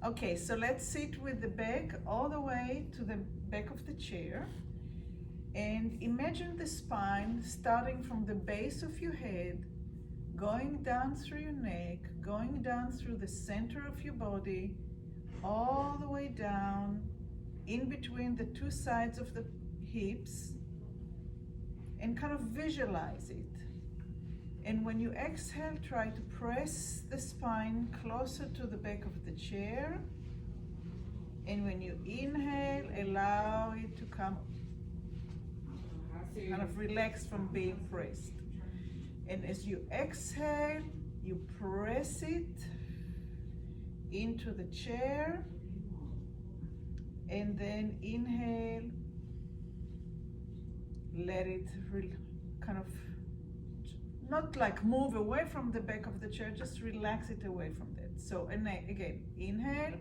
Okay, so let's sit with the back all the way to the back of the chair. And imagine the spine starting from the base of your head, going down through your neck, going down through the center of your body, all the way down, in between the two sides of the hips, and kind of visualize it. And when you exhale, try to press the spine closer to the back of the chair. And when you inhale, allow it to come, kind of relax from being pressed. And as you exhale, you press it into the chair. And then inhale, let it kind of, not like move away from the back of the chair, just relax it away from that. So, and again, inhale,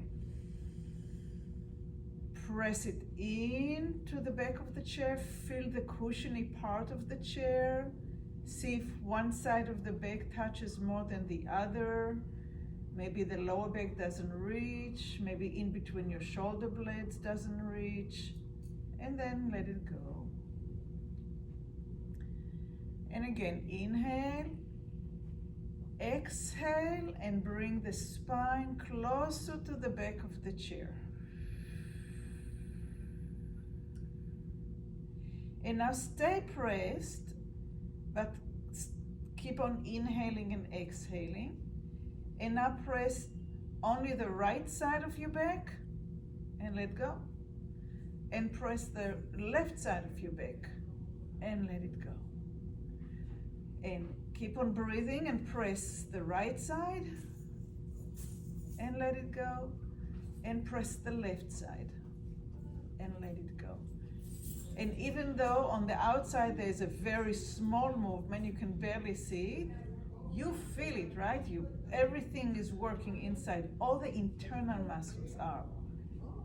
press it into the back of the chair, feel the cushiony part of the chair, see if one side of the back touches more than the other. Maybe the lower back doesn't reach, maybe in between your shoulder blades doesn't reach, and then let it go. And again, inhale, exhale, and bring the spine closer to the back of the chair. And now stay pressed, but keep on inhaling and exhaling. And now press only the right side of your back and let go. And press the left side of your back and let it go. And keep on breathing and press the right side and let it go. And press the left side and let it go. And even though on the outside there's a very small movement, you can barely see it, you feel it, right? Everything is working inside. All the internal muscles are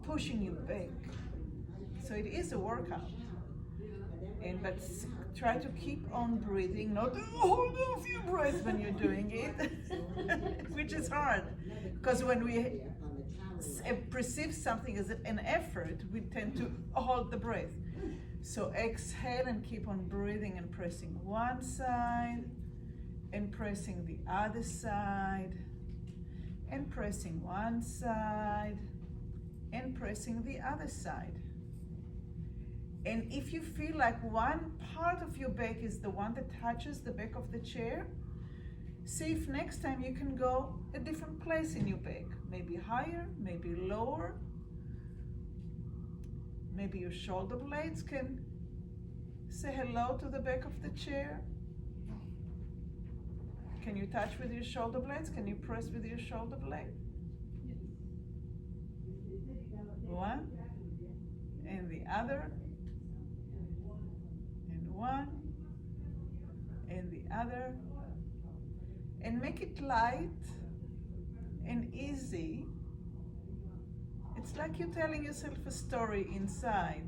pushing you back. So it is a workout. But try to keep on breathing, not hold off your breath when you're doing it, which is hard. Because when we perceive something as an effort, we tend to hold the breath. So exhale and keep on breathing and pressing one side, and pressing the other side, and pressing one side, and pressing the other side. And if you feel like one part of your back is the one that touches the back of the chair, see if next time you can go a different place in your back. Maybe higher, maybe lower. Maybe your shoulder blades can say hello to the back of the chair. Can you touch with your shoulder blades? Can you press with your shoulder blade? One, and the other, and one, and the other. And make it light and easy. It's like you're telling yourself a story inside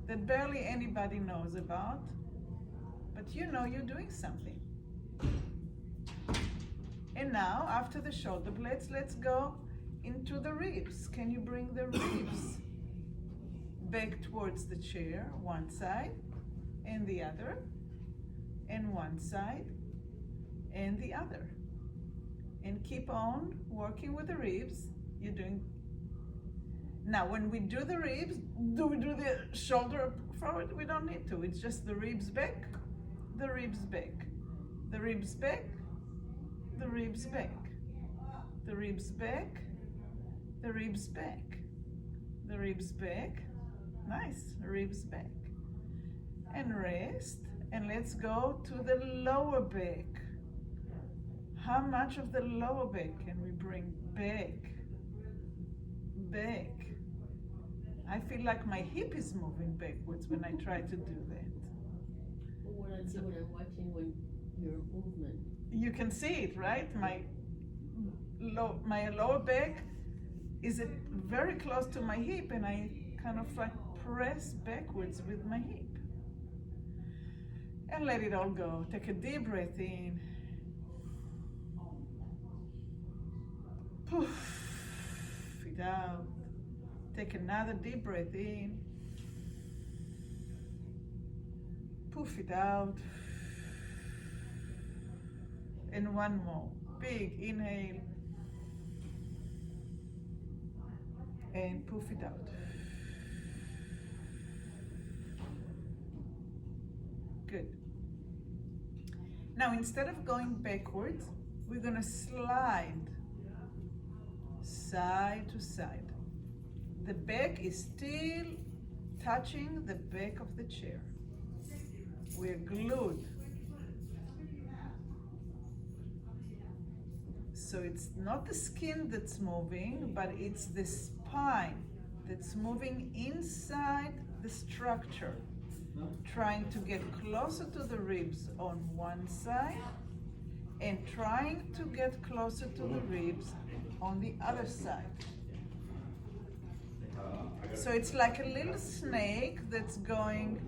that barely anybody knows about, but you know you're doing something. And now, after the shoulder blades, let's go into the ribs. Can you bring the ribs back towards the chair, one side and the other, and one side and the other? And keep on working with the ribs. You're doing. Now, when we do the ribs, do we do the shoulder forward? We don't need to. It's just the ribs back, the ribs back, the ribs back, the ribs back, the ribs back, the ribs back, the ribs back. Nice, ribs back. And rest, and let's go to the lower back. How much of the lower back can we bring back? Back. I feel like my hip is moving backwards when I try to do that. Well, what I'm watching when your movement. You can see it, right? My lower back is very close to my hip, and I kind of like press backwards with my hip. And let it all go. Take a deep breath in. Poof. it out. Take another deep breath in. Poof it out. And one more. Big inhale. And poof it out. Good. Now, instead of going backwards, we're going to slide side to side. The back is still touching the back of the chair. We're glued. So it's not the skin that's moving, but it's the spine that's moving inside the structure, trying to get closer to the ribs on one side and trying to get closer to the ribs on the other side. So it's like a little snake that's going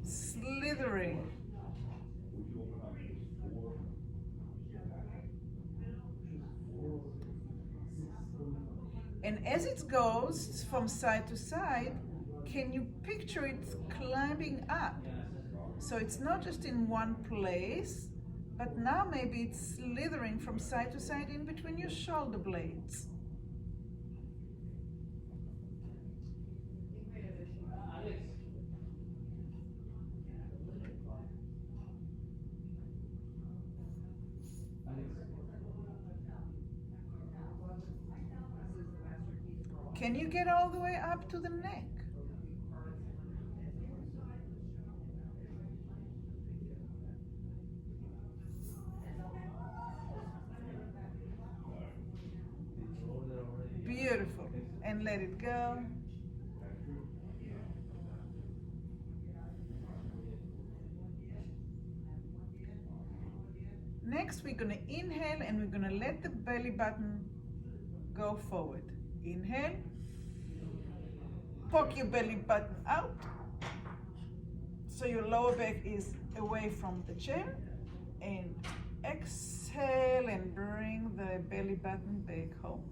slithering. And as it goes from side to side, can you picture it climbing up? So it's not just in one place, but now maybe it's slithering from side to side in between your shoulder blades. Can you get all the way up to the neck? Beautiful. And let it go. Next, we're going to inhale and we're going to let the belly button go forward. Inhale. Poke your belly button out so your lower back is away from the chair. And exhale and bring the belly button back home.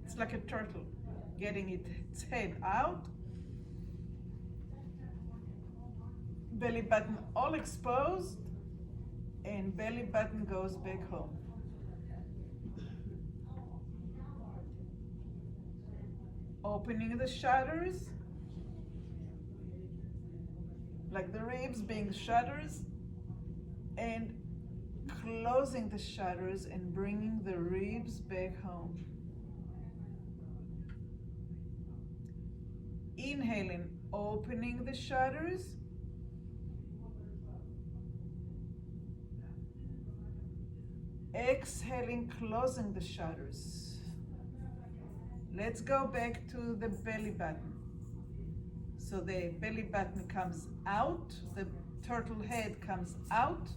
It's like a turtle getting its head out. Belly button all exposed, and belly button goes back home. Opening the shutters, like the ribs being shutters, and closing the shutters and bringing the ribs back home. Inhaling, opening the shutters. Exhaling, closing the shutters. Let's go back to the belly button. So the belly button comes out, the turtle head comes out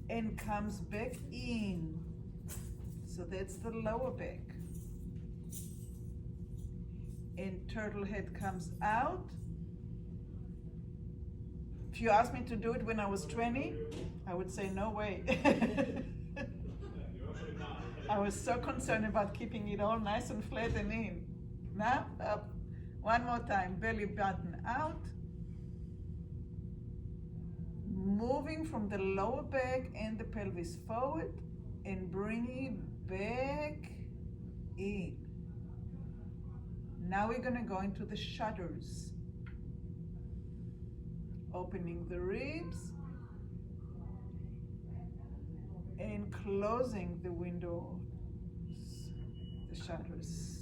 and comes back in. So that's the lower back. And turtle head comes out. If you asked me to do it when I was 20, I would say no way. I was so concerned about keeping it all nice and flat and in. Now, up. One more time, belly button out. Moving from the lower back and the pelvis forward and bringing it back in. Now we're gonna go into the shutters. Opening the ribs and closing the windows, the shutters.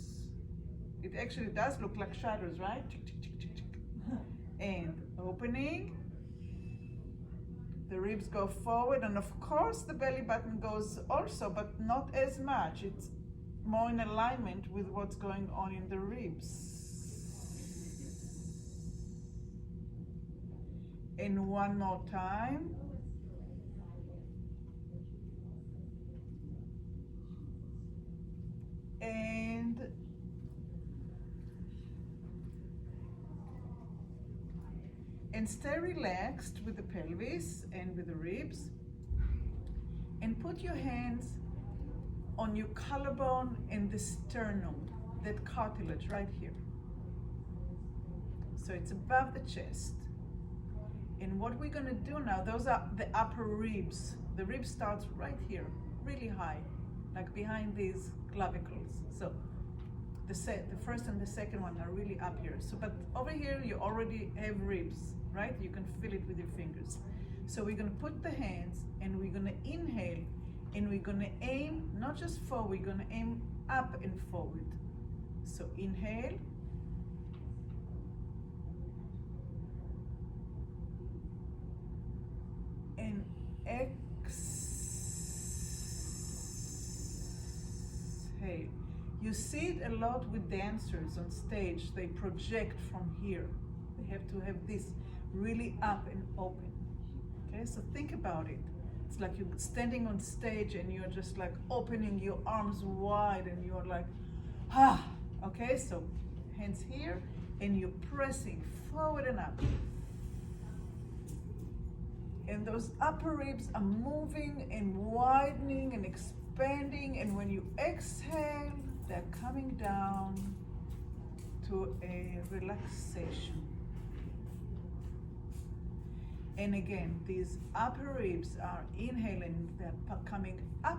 It actually does look like shutters, right? And opening, the ribs go forward, and of course the belly button goes also, but not as much. It's more in alignment with what's going on in the ribs. And one more time. And stay relaxed with the pelvis and with the ribs. And put your hands on your collarbone and the sternum, that cartilage right here. So it's above the chest. And what we're gonna do now, those are the upper ribs. The rib starts right here, really high, like behind these clavicles. So the first and the second one are really up here. So, but over here you already have ribs, right? You can feel it with your fingers. So we're gonna put the hands and we're gonna inhale and we're gonna aim, not just forward, we're gonna aim up and forward. So inhale. And exhale. You see it a lot with dancers on stage. They project from here. They have to have this really up and open. Okay, so think about it. It's like you're standing on stage and you're just like opening your arms wide and you're like, ah. Okay, so hands here and you're pressing forward and up. And those upper ribs are moving and widening and expanding. And when you exhale, they're coming down to a relaxation. And again, these upper ribs are inhaling, they're coming up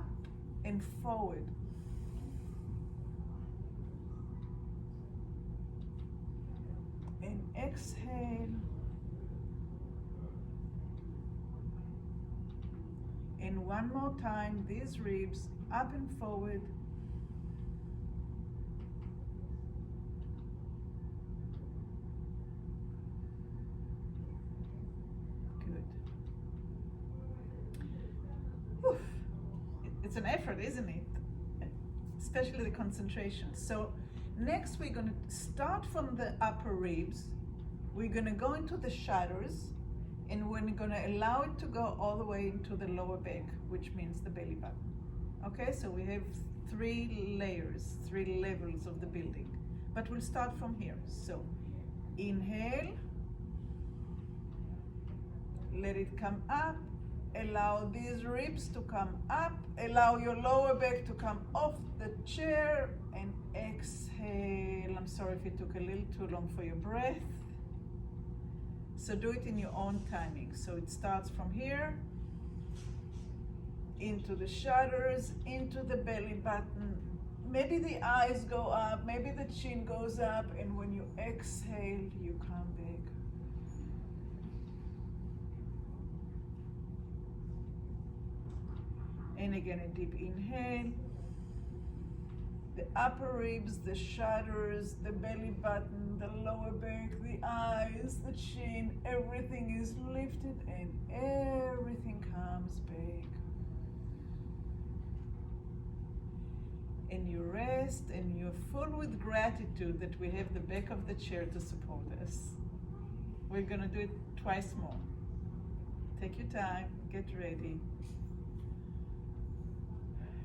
and forward. And exhale. And one more time, these ribs up and forward. Good. Whew. It's an effort, isn't it? Especially the concentration. So next we're going to start from the upper ribs. We're going to go into the shoulders. And we're going to allow it to go all the way into the lower back, which means the belly button. Okay, so we have 3 layers, 3 levels of the building. But we'll start from here. So inhale, let it come up, allow these ribs to come up, allow your lower back to come off the chair, and exhale. I'm sorry if it took a little too long for your breath. So do it in your own timing. So it starts from here, into the shoulders, into the belly button. Maybe the eyes go up, maybe the chin goes up, and when you exhale, you come back. And again, a deep inhale. The upper ribs, the shoulders, the belly button, the lower back, the eyes, the chin, everything is lifted and everything comes back. And you rest and you're full with gratitude that we have the back of the chair to support us. We're gonna do it twice more. Take your time, get ready.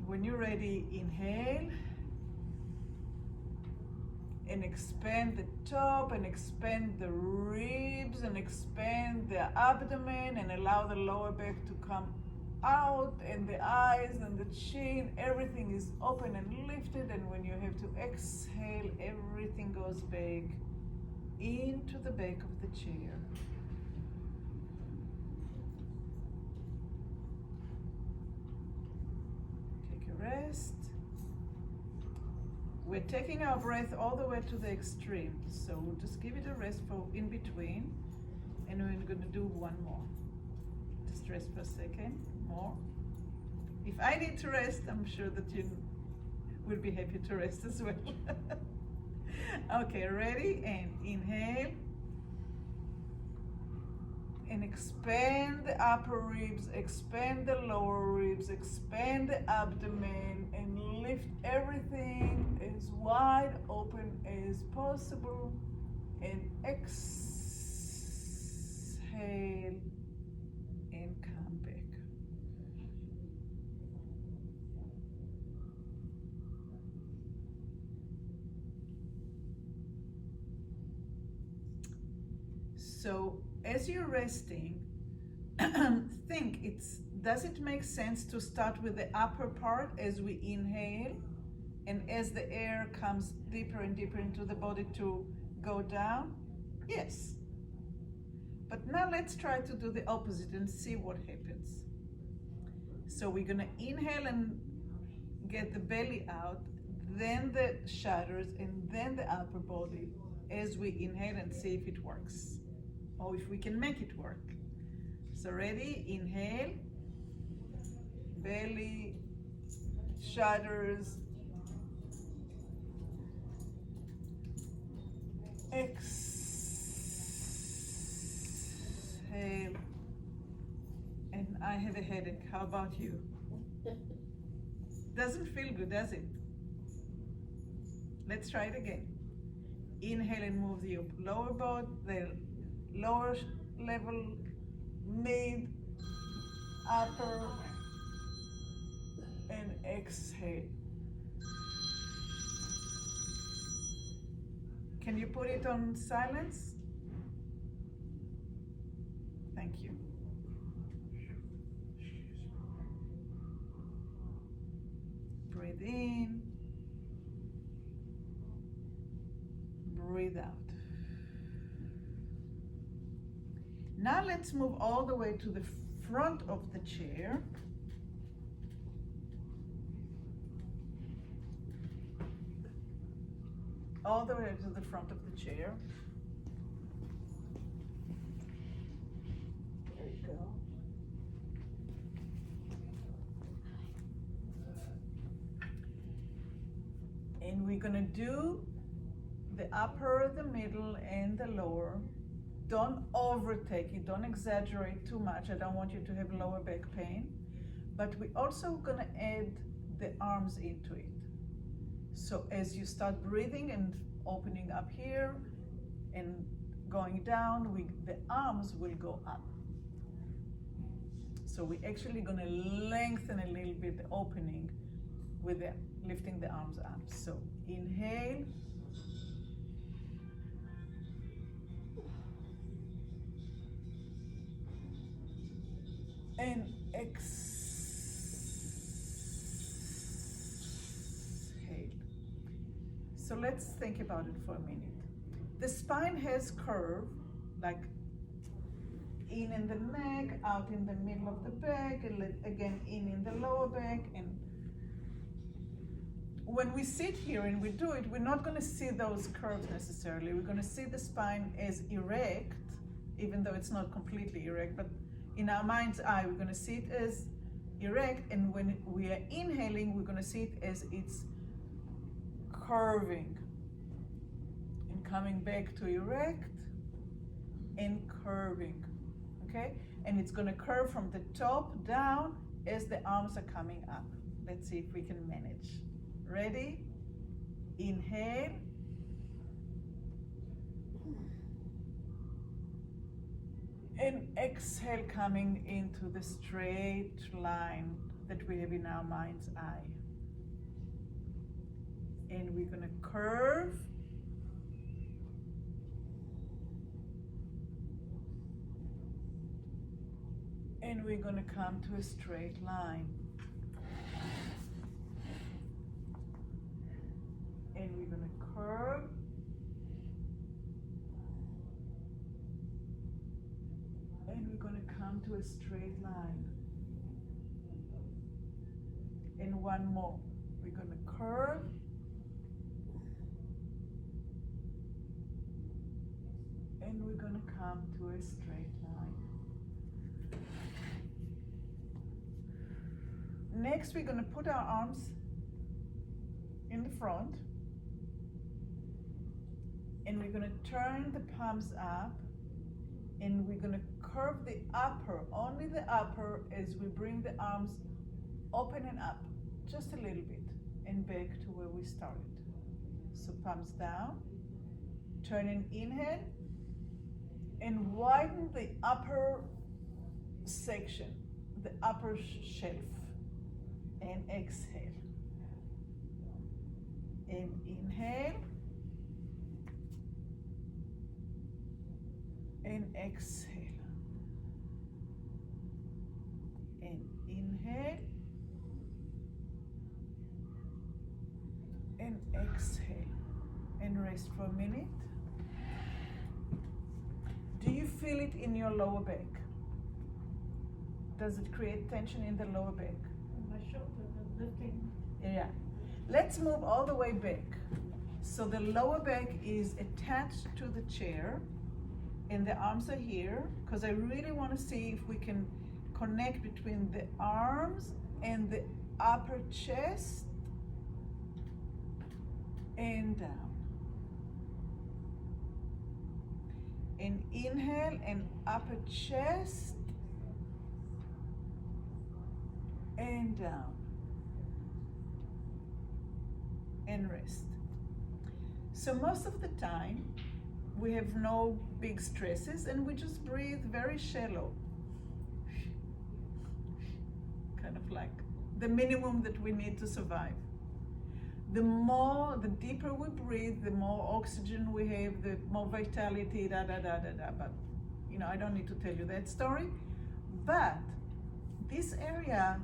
When you're ready, inhale. And expand the top and expand the ribs and expand the abdomen and allow the lower back to come out and the eyes and the chin, everything is open and lifted. And when you have to exhale, everything goes back into the back of the chair. Take a rest. We're taking our breath all the way to the extreme, so we'll just give it a rest for in between, and we're going to do one more. Just rest for a second, more. If I need to rest, I'm sure that you will be happy to rest as well. Okay, ready? And inhale. And expand the upper ribs, expand the lower ribs, expand the abdomen, and lift everything as wide open as possible. And exhale and come back. So as you're resting, does it make sense to start with the upper part as we inhale, and as the air comes deeper and deeper into the body to go down? Yes. But now let's try to do the opposite and see what happens. So we're gonna inhale and get the belly out, then the shoulders, and then the upper body as we inhale, and see if it works, or if we can make it work. So ready? Inhale, belly, shoulders, exhale, and I have a headache. How about you? Doesn't feel good, does it? Let's try it again. Inhale and move the lower body, the lower level, mid, upper, and exhale. Can you put it on silence? Thank you. Breathe in. Breathe out. Now let's move all the way to the front of the chair. All the way to the front of the chair. There you go. And we're gonna do the upper, the middle, and the lower. Don't overtake it, don't exaggerate too much. I don't want you to have lower back pain. But we're also gonna add the arms into it. So as you start breathing and opening up here and going down, the arms will go up. So we're actually gonna lengthen a little bit the opening with lifting the arms up. So inhale. And exhale. So let's think about it for a minute. The spine has curve, like in the neck, out in the middle of the back, and again in the lower back. And when we sit here and we do it, we're not going to see those curves necessarily. We're going to see the spine as erect, even though it's not completely erect, but in our mind's eye, we're going to see it as erect, and when we are inhaling, we're going to see it as it's curving and coming back to erect and curving, okay? And it's going to curve from the top down as the arms are coming up. Let's see if we can manage. Ready? Inhale. And exhale, coming into the straight line that we have in our mind's eye. And we're going to curve. And we're going to come to a straight line. And we're going to curve. And we're going to come to a straight line. And one more. We're going to curve. And we're going to come to a straight line. Next, we're going to put our arms in the front. And we're going to turn the palms up. And we're going to curve the upper, only the upper, as we bring the arms open and up just a little bit and back to where we started. So palms down, turn and inhale, and widen the upper section, the upper shelf, and exhale. And inhale. And exhale. and inhale and exhale and rest for a minute. Do you feel it in your lower back? Does it create tension in the lower back? My shoulder, the lifting. Yeah. Let's move all the way back. So the lower back is attached to the chair and the arms are here, because I really want to see if we can connect between the arms and the upper chest and down. And inhale and upper chest and down. And rest. So most of the time we have no big stresses and we just breathe very shallow. Kind of like the minimum that we need to survive. The deeper we breathe, the more oxygen we have, the more vitality, da da da da da. But I don't need to tell you that story. But this area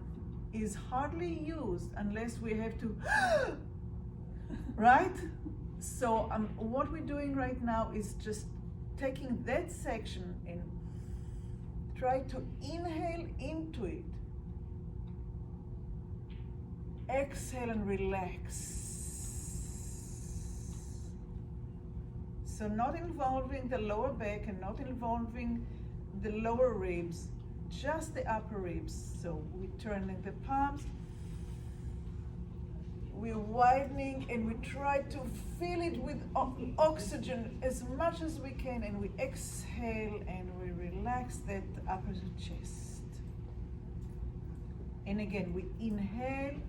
is hardly used unless we have to, right? So what we're doing right now is just taking that section and try to inhale into it. Exhale and relax. So not involving the lower back and not involving the lower ribs, just the upper ribs. So we turn in the palms, we're widening and we try to fill it with oxygen as much as we can, and we exhale and we relax that upper chest. And again, we inhale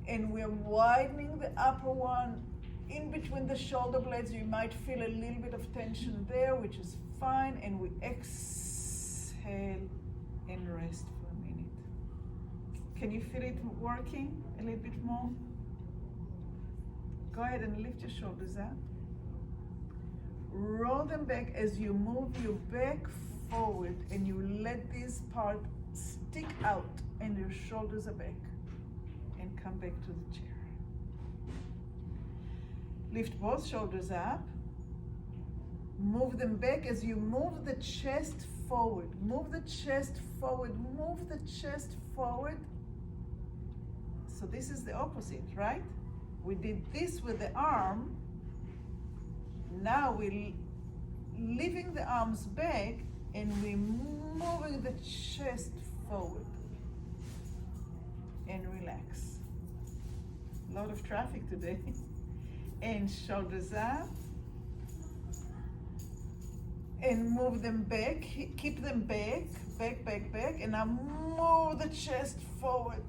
and we're widening the upper one. In between the shoulder blades, you might feel a little bit of tension there, which is fine, and we exhale and rest for a minute. Can you feel it working a little bit more? Go ahead and lift your shoulders up. Roll them back as you move your back forward and you let this part stick out and your shoulders are back, and come back to the chair. Lift both shoulders up. Move them back as you move the chest forward. Move the chest forward. Move the chest forward. So this is the opposite, right? We did this with the arm. Now we're leaving the arms back and we're moving the chest forward. And relax. A lot of traffic today. And shoulders up. And move them back. Keep them back. Back, back, back. And now move the chest forward.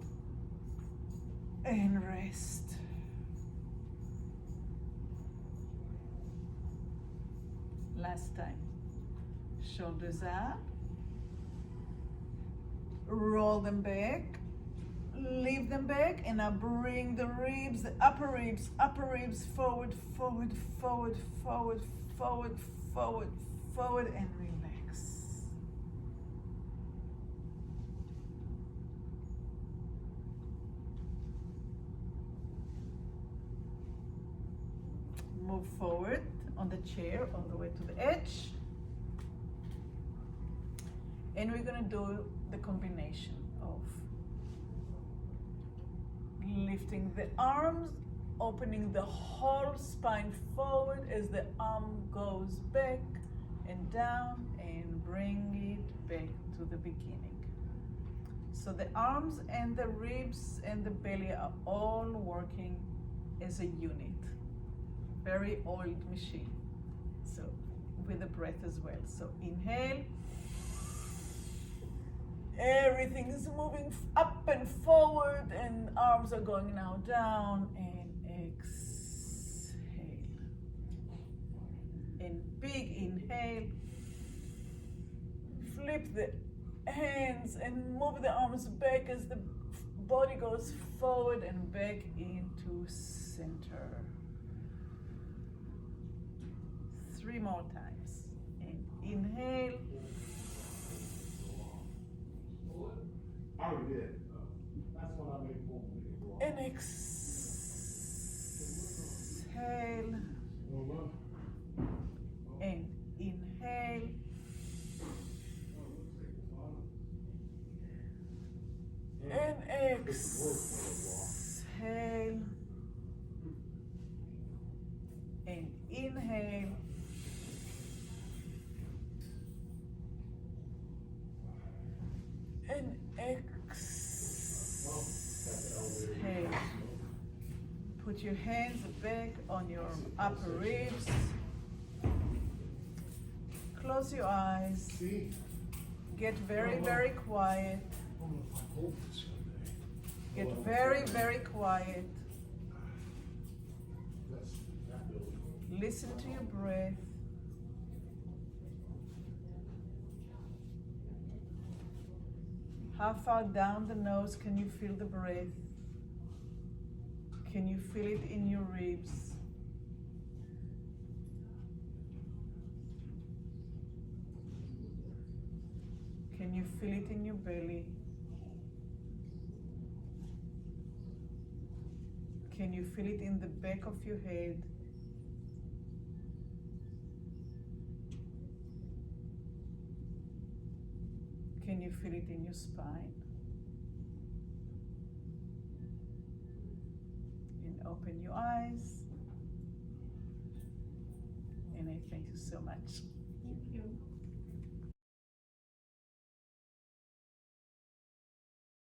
And rest. Last time. Shoulders up. Roll them back. Leave them back, and now bring the ribs, the upper ribs forward, forward, forward, forward, forward, forward, forward, and relax. Move forward on the chair all the way to the edge. And we're going to do the combination of lifting the arms, opening the whole spine forward as the arm goes back and down, and bring it back to the beginning. So the arms and the ribs and the belly are all working as a unit. Very oiled machine. So with the breath as well. So inhale. Everything is moving up and forward, and arms are going now down, and exhale. And big inhale. Flip the hands and move the arms back as the body goes forward and back into center. 3 more times. And inhale. exhale and inhale. And exhale. Put your hands back on your upper ribs. Close your eyes. Get very, very quiet. Get very, very quiet. Listen to your breath. How far down the nose can you feel the breath? Can you feel it in your ribs? Can you feel it in your belly? Can you feel it in the back of your head? Can you feel it in your spine? And open your eyes. And I thank you so much. Thank you.